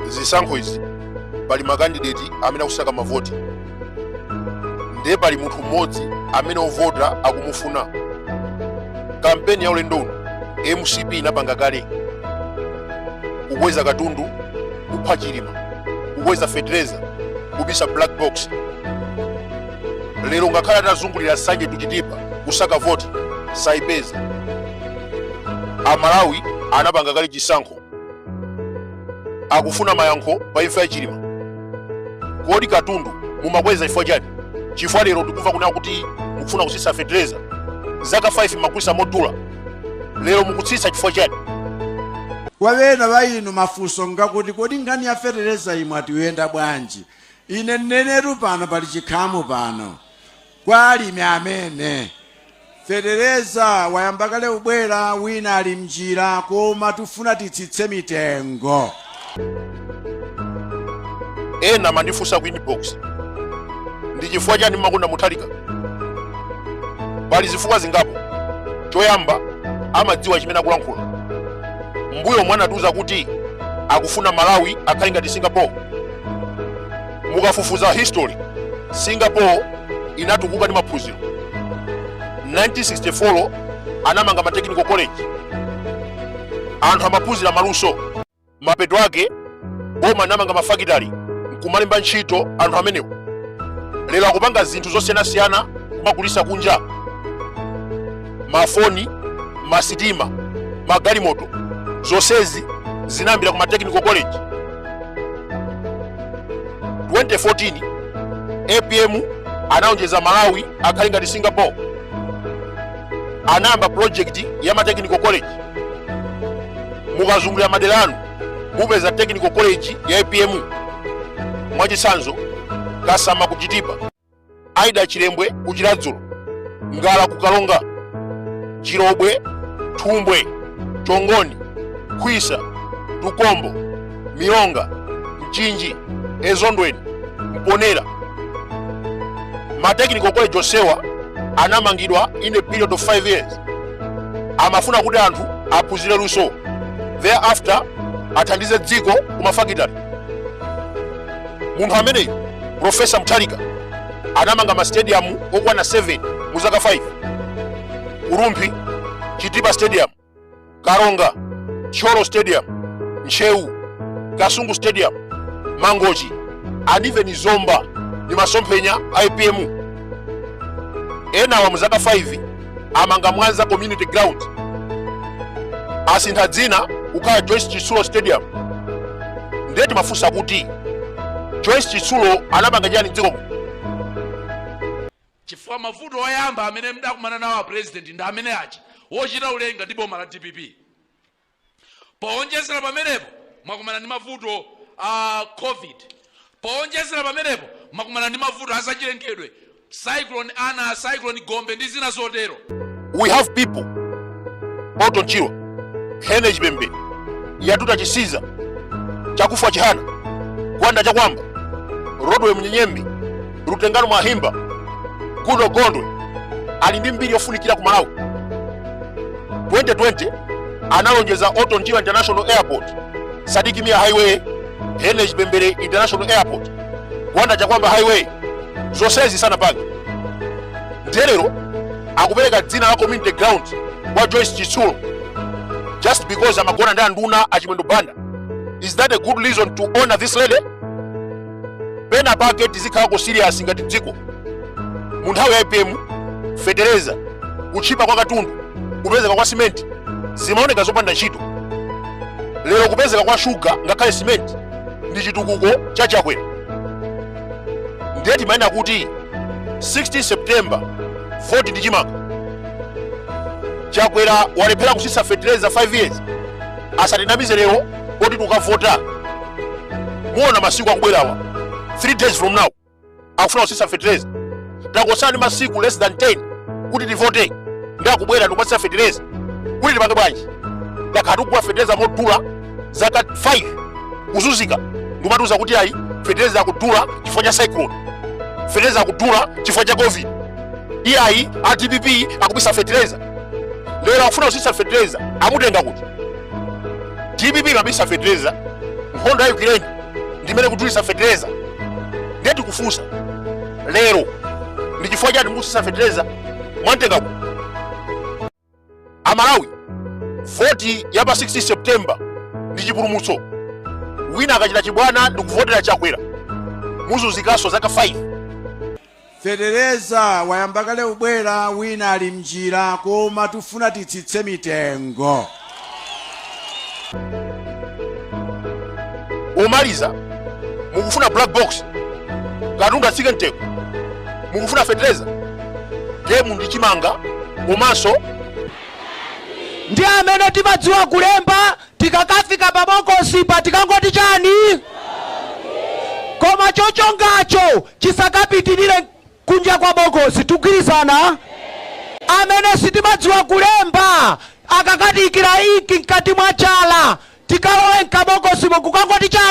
zisankho izi pali makandidati amene akusaka mavoti, ndiye pali munthu mmodzi amene ovota akumufuna. Kampeni ya ulendo uno MCP inapanga kale kukweza katundu, kupha chilima, kukweza fertilizer, kubisa black box. Lero ngakhala atazungulira sanje tuchitipa kusaka voti saipeza. Amalawi anapanga kale chisankho akufuna mayankho pa imfa ya chilima. Kodi katundu mumakweza chifukwa chani? Chifukwa lero tikuva kuna kuti mukufuna kusisa fertilizer zaka 5 makulisa modula, lero mukutsisa chifukwa chani? Wawena bayino mafuso ngakuti kodi ngani ya fertilizer imwe atiwenda bwanji. Ine neneru pano pali chikhamu pano kwali amene fertilizer wayambakale ubwera wina ali mjira koma tufuna titsitse mitengo. Ena mandifusa ku inbox ndi chifukwa chani makunda muthalika. Pali zifukwa zingapo. Choyamba amadziwa chimene akulankhula. Mbuyo mwana atuza kuti akufuna Malawi akhale ngati Singapore. Mukafufuza history, Singapore inatukuka ndi maphunziro. 1964 anamanga ma technical college. Anthu amaphunzira maluso. Mapeto ake boma anamanga mafakitali nkumalemba ntchito anthu amenewo. Lero akupanga zinthu zosiyanasiyana kumagulisa kunja. Mafoni, masitima, magalimoto, zonsezi zinambira ku ma technical college. 2014 APM anaonjeza Malawi akhale ngati Singapore. Anamba project ya ma technical college. Mukazungulira madera anu mupeza technical college ya APM. Mwachisanzo Kasama ku Chitipa, Aida Chilembwe ku Chiladzulo, Ngala ku Kalonga, Chirobwe, Thumbwe, Chongoni, Khwisa, Tukombo, Milonga, Mchinji, Ezondweni, Mponera. Ma technical college onsewa anamangidwa in a period of 5 years. Amafuna kuti anthu aphunzire luso. Thereafter athandize dziko kumafakitali. Munthu ameneyi Professor Muthalika anamanga ma stadium okwana 7 mu zaka 5. Urumpi, Chitipa Stadium, Karonga, Choro Stadium, Nchewu, Kasungu Stadium, Mangochi, and even Zomba ni masomphenya IPM. Ena wa muzaka 5 amanga Mwanza Community Ground. Asintha dzina ukaya Joyce Chitsulo Stadium. Ndeti mafusa kuti Joyce Chitsulo anapanga chani dziko. Chifukwa mavuto oyamba amene mdakumana nawo president ndi amene achi wochita ulenga ndi boma la DPP. Poonjezera pamenepo mwakumana ndi mavuto COVID. Poonjezera pamenepo mwakumana ndi mavuto asachilengedwe, cyclone Ana, cyclone Gombe ndi zina zotero. We have people Oton Chiro, Hene Chipembe, Yatuta Chisiza, Chakufa Chihana, Kwanda Chakwamba, Rodwe Mnyenyembi, Rutengano Mahimba, Kuno Gondwe, ali ndi mbiri yofunikira ku Malawi. 2020 analonjeza Oton Chiro International Airport, Sadiki Mia Highway, Hene Chipembe International Airport, Kwanda Chakwamba Highway. Zonsezi sana panga. Ndelero akupereka dzina la community ground kwa Joyce Chitsulo just because amagona ndi anduna achimwendo banda. Is that a good reason to honor this lady? Pena pake tizikhalako serious ngati dziko. Munthawi ya IPM, fertilizer, kuchipa kwa katundu, kupezeka kwa cement zimaoneka zopanda ntchito. Lero kupezeka kwa sugar ngakhale cement ndi chitukuko chachakwera. Ndeti maina kuti 16 September vote ndi chimanga. Chakwera walephera kusisa fertilizer 5 years. Asatinamize lero kuti tukavota. Muona masiku akubwerawa 3 days from now akufuna kusisa fertilizer. Takosani masiku less than 10 kuti tivote. Ndakubwera tukasisa fertilizer. Kuti tipange bwanji? Takhatukwa fertilizer modula zaka 5 kuzunzika. Ndimatuza kuti ayi fertilizer akudula chifukwa cha cyclone. Fertilizer akudula chifukwa cha COVID. Iyayi DPP akubisa fertilizer. Lero akufuna kusisa fertilizer amutenga kuti DPP mabisa fertilizer nkhondo ya Ukraine ndimene kutulisa fetereza. Ndeti kufunsa lero ndi chifukwa chati mukusisa fetereza mwantengako. Amalawi voti ya pa 6 September ndi chipulumutso. Wina akachita chibwana ndi kuvotera chakwera. Muzunzikaso zaka 5. Fetereza wayamba kale ubwera, wina ali mjira, koma tufuna titsitse mitengo. Umaliza mukufuna black box katunga tsike mteko, mukufuna fetereza gemu ndi chimanga komanso ndi amene timadziwa kulemba tikakafika pabokosi pa tikangoti chani koma chochongacho chisakapitirire kunja kwa bokosi. Tugwirizana? Amene sitimadziwa kulemba akakatikira iki mkati mwa chala tikalowe mkabokosi mukukangoti chani.